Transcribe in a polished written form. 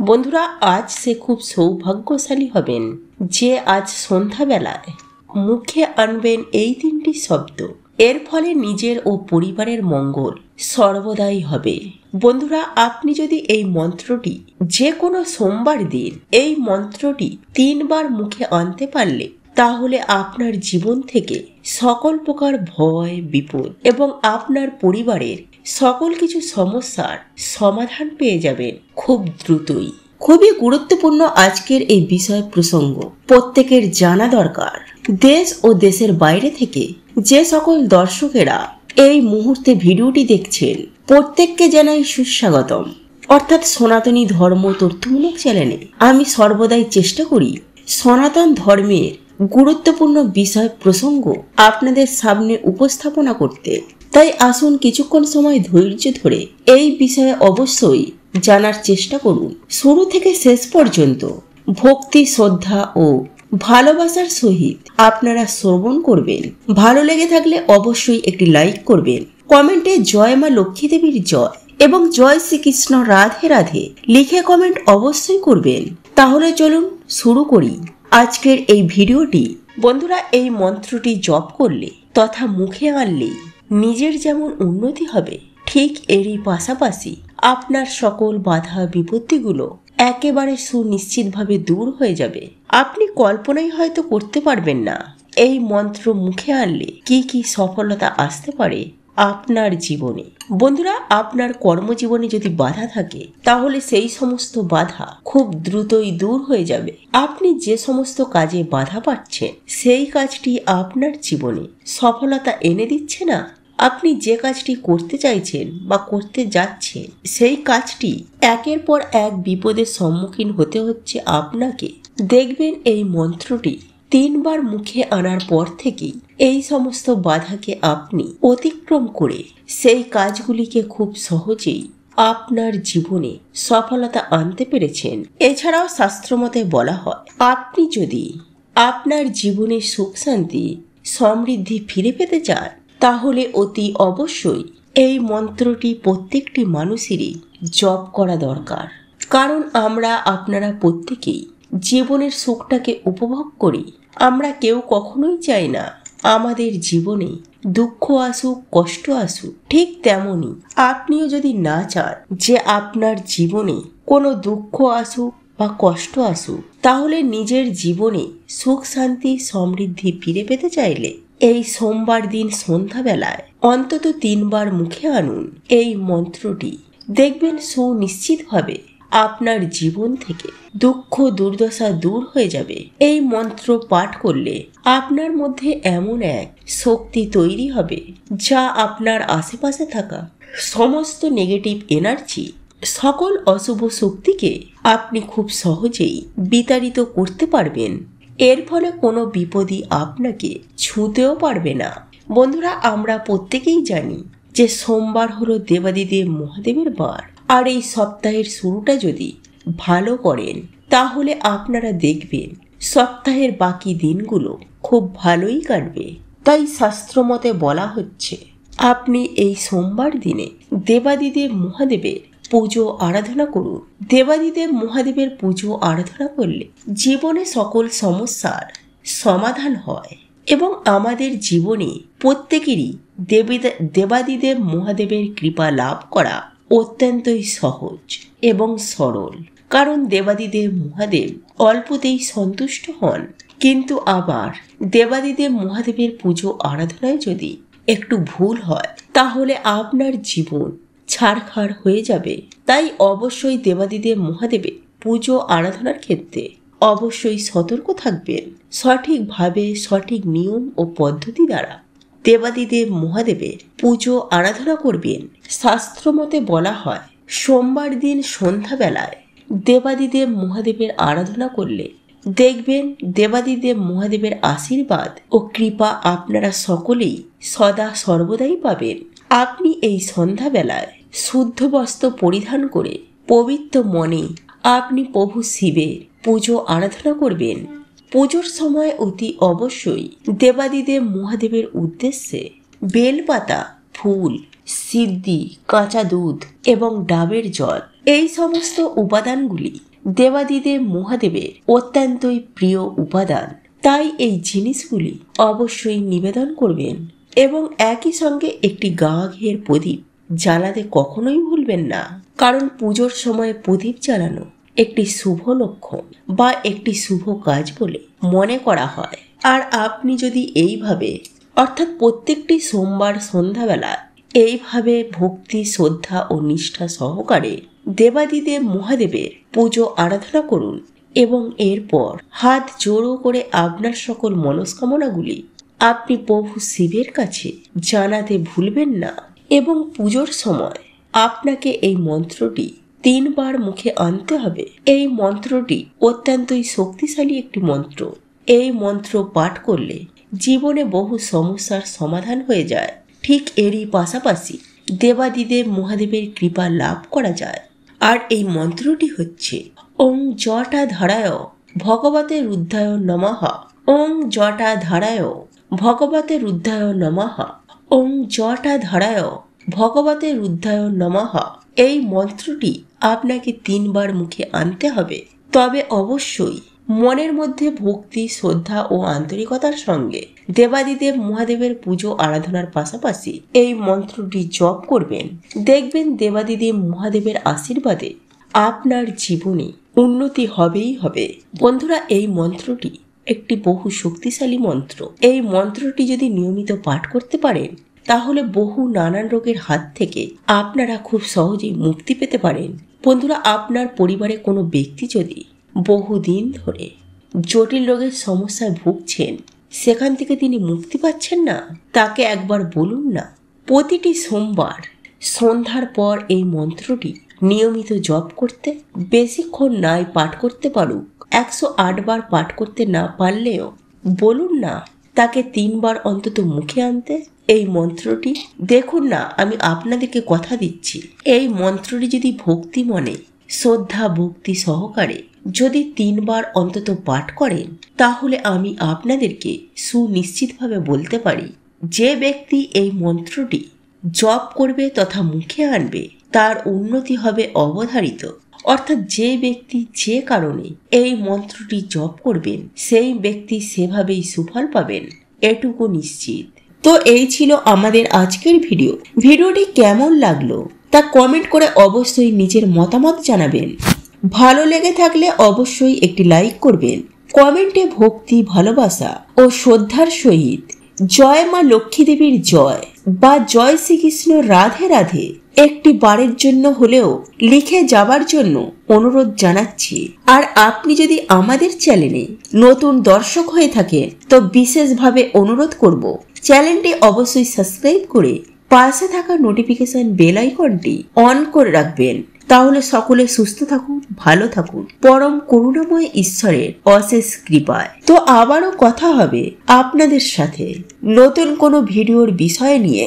বন্ধুরা, আজ সে খুব সৌভাগ্যশালী হবেন যে আজ সন্ধ্যাবেলায় মুখে আনবেন এই তিনটি শব্দ। এর ফলে নিজের ও পরিবারের মঙ্গল সর্বদাই হবে। বন্ধুরা, আপনি যদি এই মন্ত্রটি যে কোনো সোমবার দিন এই মন্ত্রটি 3 বার মুখে আনতে পারলে তাহলে আপনার জীবন থেকে সকল প্রকার ভয় বিপদ এবং আপনার পরিবারের সকল কিছু সমস্যার সমাধান পেয়ে যাবেন খুব দ্রুতই। খুবই গুরুত্বপূর্ণ আজকের এই বিষয় প্রসঙ্গ, প্রত্যেকের জানা দরকার। দেশ ও দেশের বাইরে থেকে যে সকল দর্শকেরা এই মুহূর্তে ভিডিওটি দেখছেন প্রত্যেককে জানাই সুস্বাগতম। অর্থাৎ সনাতনী ধর্ম তথ্যমূলক চ্যানেলে আমি সর্বদাই চেষ্টা করি সনাতন ধর্মের গুরুত্বপূর্ণ বিষয় প্রসঙ্গ আপনাদের সামনে উপস্থাপনা করতে। তাই আসুন কিছুক্ষণ সময় ধৈর্য ধরে এই বিষয়ে অবশ্যই জানার চেষ্টা করুন। শুরু থেকে শেষ পর্যন্ত ভক্তি, শ্রদ্ধা ও ভালোবাসার সহিত আপনারা শ্রবণ করবেন। ভালো লেগে থাকলে অবশ্যই একটি লাইক করবেন। কমেন্টে জয় মা লক্ষ্মী দেবীর জয় এবং জয় শ্রীকৃষ্ণ রাধে রাধে লিখে কমেন্ট অবশ্যই করবেন। তাহলে চলুন শুরু করি আজকের এই ভিডিওটি। বন্ধুরা, এই মন্ত্রটি জপ করলে তথা মুখে আনলেই নিজের যেমন উন্নতি হবে, ঠিক এরই পাশাপাশি আপনার সকল বাধা বিপত্তিগুলো একেবারে সুনিশ্চিতভাবে দূর হয়ে যাবে। আপনি কল্পনাই হয়তো করতে পারবেন না এই মন্ত্র মুখে আনলে কি কি সফলতা আসতে পারে আপনার জীবনে। বন্ধুরা, আপনার কর্মজীবনে যদি বাধা থাকে তাহলে সেই সমস্ত বাধা খুব দ্রুতই দূর হয়ে যাবে। আপনি যে সমস্ত কাজে বাধা পাচ্ছেন সেই কাজটি আপনার জীবনে সফলতা এনে দিচ্ছে না। আপনি যে কাজটি করতে চাইছেন বা করতে যাচ্ছেন সেই কাজটি একের পর এক বিপদের সম্মুখীন হতে হচ্ছে আপনাকে। দেখবেন এই মন্ত্রটি 3 বার মুখে আনার পর থেকেই এই সমস্ত বাধাকে আপনি অতিক্রম করে সেই কাজগুলিকে খুব সহজেই আপনার জীবনে সফলতা আনতে পেরেছেন। এছাড়াও শাস্ত্রমতে বলা হয়, আপনি যদি আপনার জীবনে সুখ শান্তি সমৃদ্ধি ফিরে পেতে চান তাহলে অতি অবশ্যই এই মন্ত্রটি প্রত্যেকটি মানুষেরই জপ করা দরকার। কারণ আপনারা প্রত্যেকেই জীবনের সুখটাকে উপভোগ করি। আমরা কেউ কখনোই চাই না আমাদের জীবনে দুঃখ আসুক, কষ্ট আসুক। ঠিক তেমনি আপনিও যদি না চান যে আপনার জীবনে কোনো দুঃখ আসুক বা কষ্ট আসুক, তাহলে নিজের জীবনে সুখ শান্তি সমৃদ্ধি ফিরে পেতে চাইলে এই সোমবার দিন সন্ধ্যাবেলায় অন্তত 3 বার মুখে আনুন এই মন্ত্রটি। দেখবেন সুনিশ্চিতভাবে আপনার জীবন থেকে দুঃখ দুর্দশা দূর হয়ে যাবে। এই মন্ত্র পাঠ করলে আপনার মধ্যে এমন এক শক্তি তৈরি হবে যা আপনার আশেপাশে থাকা সমস্ত নেগেটিভ এনার্জি, সকল অশুভ শক্তিকে আপনি খুব সহজেই বিতাড়িত করতে পারবেন। এর ফলে কোনো বিপদই আপনাকে ছুঁতেও পারবে না। বন্ধুরা, আমরা প্রত্যেকেই জানি যে সোমবার হলো দেবাদিদেব মহাদেবের বার। আর এই সপ্তাহের শুরুটা যদি ভালো করেন তাহলে আপনারা দেখবেন সপ্তাহের বাকি দিনগুলো খুব ভালোই কাটবে। তাই শাস্ত্রমতে বলা হচ্ছে, আপনি এই সোমবার দিনে দেবাদিদেব মহাদেবের পুজো আরাধনা করুন। দেবাদিদেব মহাদেবের পুজো আরাধনা করলে জীবনে সকল সমস্যার সমাধান হয় এবং আমাদের জীবনে প্রত্যেকেরই দেবাদিদেব মহাদেবের কৃপা লাভ করা অত্যন্তই সহজ এবং সরল। কারণ দেবাদিদেব মহাদেব অল্পতেই সন্তুষ্ট হন, কিন্তু আবার দেবাদিদেব মহাদেবের পুজো আরাধনায় যদি একটু ভুল হয় তাহলে আপনার জীবন ছাড়খাড় হয়ে যাবে। তাই অবশ্যই দেবাদিদেব মহাদেবের পুজো আরাধনার ক্ষেত্রে অবশ্যই সতর্ক থাকবেন। সঠিকভাবে সঠিক নিয়ম ও পদ্ধতি দ্বারা দেবাদিদেব মহাদেবের পুজো আরাধনা করবেন। শাস্ত্রমতে বলা হয়, সোমবার দিন সন্ধ্যাবেলায় দেবাদিদেব মহাদেবের আরাধনা করলে দেখবেন দেবাদিদেব মহাদেবের আশীর্বাদ ও কৃপা আপনারা সকলেই সদা সর্বদাই পাবেন। আপনি এই সন্ধ্যাবেলায় শুদ্ধ বস্ত্র পরিধান করে পবিত্র মনে আপনি প্রভু শিবের পুজো আরাধনা করবেন। পুজোর সময় অতি অবশ্যই দেবাদিদেব মহাদেবের উদ্দেশ্যে বেলপাতা, ফুল, সিদ্ধি, কাঁচা দুধ এবং ডাবের জল এই সমস্ত উপাদানগুলি দেবাদিদেব মহাদেবের অত্যন্তই প্রিয় উপাদান, তাই এই জিনিসগুলি অবশ্যই নিবেদন করবেন এবং একই সঙ্গে একটি গা ঘিয়ের প্রদীপ জ্বালাতে কখনোই ভুলবেন না, কারণ পুজোর সময় প্রদীপ জ্বালানো একটি শুভ লক্ষণ বা একটি শুভ কাজ বলে মনে করা হয়। আর আপনি যদি এইভাবে অর্থাৎ প্রত্যেকটি সোমবার সন্ধ্যাবেলা এইভাবে ভক্তি, শ্রদ্ধা ও নিষ্ঠা সহকারে দেবাদিদেব মহাদেবের পুজো আরাধনা করুন এবং এরপর হাত জোড়ো করে আপনার সকল মনস্কামনাগুলি আপনি প্রভু শিবের কাছে জানাতে ভুলবেন না। এবং পুজোর সময় আপনাকে এই মন্ত্রটি 3 বার মুখে আনতে হবে। এই মন্ত্রটি অত্যন্তই শক্তিশালী একটি মন্ত্র। এই মন্ত্র পাঠ করলে জীবনে বহু সমস্যার সমাধান হয়ে যায়। ঠিক এরই পাশাপাশি দেবাদিদেব মহাদেবের কৃপা লাভ করা যায়। আর এই মন্ত্রটি হচ্ছে ওং জটাধারায় ভগবতে রুদ্রায় নমঃ, ওং জটাধারায় ভগবতে রুদ্রায় নমঃ, ওং জটাধারায় ভগবতে রুদ্রায় নমঃ। এই মন্ত্রটি আপনাকে 3 বার মুখে আনতে হবে। তবে অবশ্যই মনের মধ্যে ভক্তি, শ্রদ্ধা ও আন্তরিকতার সঙ্গে দেবাদিদেব মহাদেবের পুজো আরাধনার পাশাপাশি এই মন্ত্রটি জপ করবেন। দেখবেন দেবাদিদেব মহাদেবের আশীর্বাদে আপনার জীবনে উন্নতি হবেই হবে। বন্ধুরা, এই মন্ত্রটি একটি বহু শক্তিশালী মন্ত্র। এই মন্ত্রটি যদি নিয়মিত পাঠ করতে পারেন তাহলে বহু নানান রোগের হাত থেকে আপনারা খুব সহজেই মুক্তি পেতে পারেন। বন্ধুরা, আপনার পরিবারে কোনো ব্যক্তি যদি বহুদিন ধরে জটিল রোগের সমস্যায় ভুগছেন, সেখান থেকে তিনি মুক্তি পাচ্ছেন না, তাকে একবার বলুন না প্রতিটি সোমবার সন্ধ্যার পর এই মন্ত্রটি নিয়মিত জপ করতে। বেশিক্ষণ নাই পাঠ করতে পারুক, 108 বার পাঠ করতে না পারলেও বলুন না তাকে 3 বার অন্তত মুখে আনতে এই মন্ত্রটি। দেখুন না, আমি আপনাদেরকে কথা দিচ্ছি, এই মন্ত্রটি যদি ভক্তি মনে, শ্রদ্ধা ভক্তি সহকারে যদি 3 বার অন্তত পাঠ করেন, তাহলে আমি আপনাদেরকে সুনিশ্চিতভাবে বলতে পারি যে ব্যক্তি এই মন্ত্রটি জপ করবে তথা মুখে আনবে তার উন্নতি হবে অবধারিত। অর্থাৎ যে ব্যক্তি যে কারণে এই মন্ত্রটি জপ করবেন সেই ব্যক্তি সেভাবেই সুফল পাবেন, এটুকু নিশ্চিত। তো এই ছিল আমাদের আজকের ভিডিও। ভিডিওটি কেমন লাগলো তা কমেন্ট করে অবশ্যই নিজের মতামত জানাবেন। ভালো লেগে থাকলে অবশ্যই একটি লাইক করবেন। কমেন্টে ভক্তি, ভালোবাসা ও শ্রদ্ধার সহিত জয় মা লক্ষ্মী দেবীর জয় বা জয় শ্রীকৃষ্ণ রাধে রাধে একটি বারের জন্য হলেও লিখে যাবার জন্য অনুরোধ জানাচ্ছি। আর আপনি যদি আমাদের চ্যানেলে নতুন দর্শক হয়ে থাকেন তো বিশেষভাবে অনুরোধ করব চ্যানেলটি অবশ্যই সাবস্ক্রাইব করে পাশে থাকা নোটিফিকেশন বেল আইকনটি অন করে রাখবেন। তাহলে সকলে সুস্থ থাকুন, ভালো থাকুন পরম করুণাময় ঈশ্বরের অশেষ কৃপায়। তো আবারও কথা হবে আপনাদের সাথে নতুন কোনো ভিডিওর বিষয় নিয়ে।